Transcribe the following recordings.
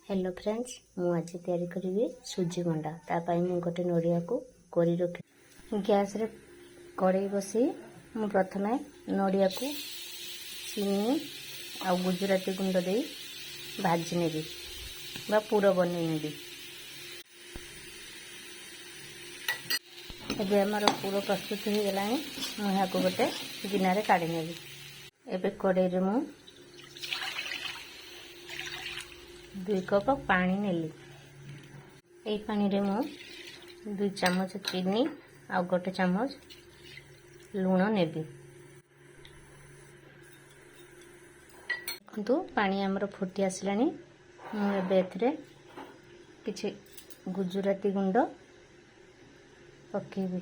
Hello friends मु आज तैयारी करी सुजी मंडा तापाई मु गोटे नड़िया को कोरी रखी गैस रे कड़ाई बसी मु प्रथमे नड़िया को चीनी आ गुजराती गुंड दे भाजी नेबी बा पूरा बनै नेबी। एबे हमर पूरा प्रस्तुत हो गलानी मु यहाँ को गोटे गिनारे काढ़ी नेबी। एबे कड़ाई रे मु 2 कप पानी नेली। ए पानी रे मु 2 चम्मच चीनी आ गोटे चम्मच लूण नेबी। देखु पानी हमर फुटी आसलानी मु एबे एथरे किछि गुजराती गुंड पकेबी।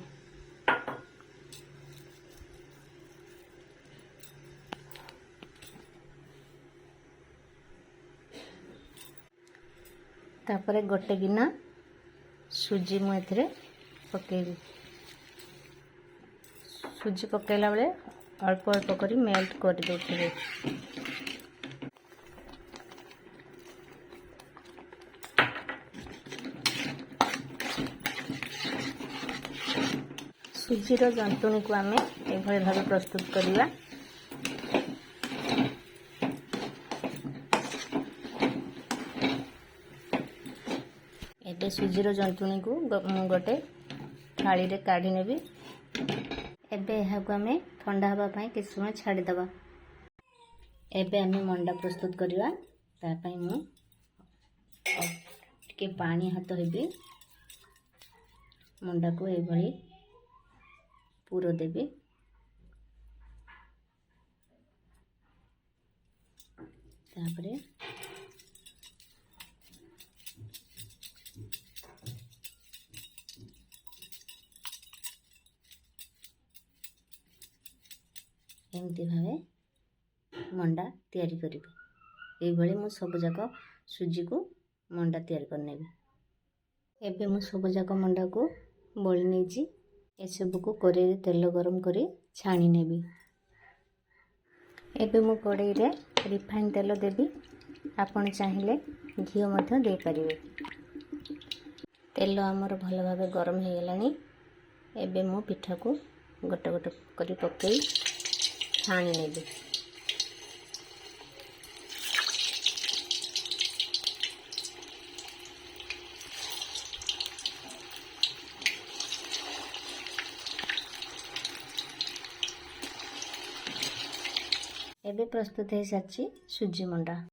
तापरे गोटे गिना सुजी मु एथरे पकेबी। सुजी पकेला बेले अल्प अल्प करी मेल्ट कर देथिबे। सुजी रो जंतुणी को आमे एभଳି भाबे प्रस्तुत करिवा। एबे सुजी रो जंतुणी को मु गोटे थाली रे काढी नेबी। एबे एहा को आमे ठंडा हवा पई किछ समय छाडी दबा। एबे आमे मंडा प्रस्तुत करिवा। ता पई मु के पानी हाथ हेबी मंडा को एभଳି पूरो देबी। तापरे एमती भावे मंडा तैयारी करिबे। एभଳି मु सब जाक सुजी को मंडा तैयारी करनेबी। एबे मु सब जाक मंडा को बळी नेजी। ए सब को कड़ाई रे तेल गरम करी छाणी नेबी। एबे मु कड़ाई रे रिफाइन तेल देबी। आपण चाहिले घिओ मध्य दे परिबे। तेल हमर भल भाबे गरम हे गेलानी। एबे मु पिठा को गोटे गोटे करी पकेई छाणी नेबी। एबे प्रस्तुत है साची सुजी मंडा।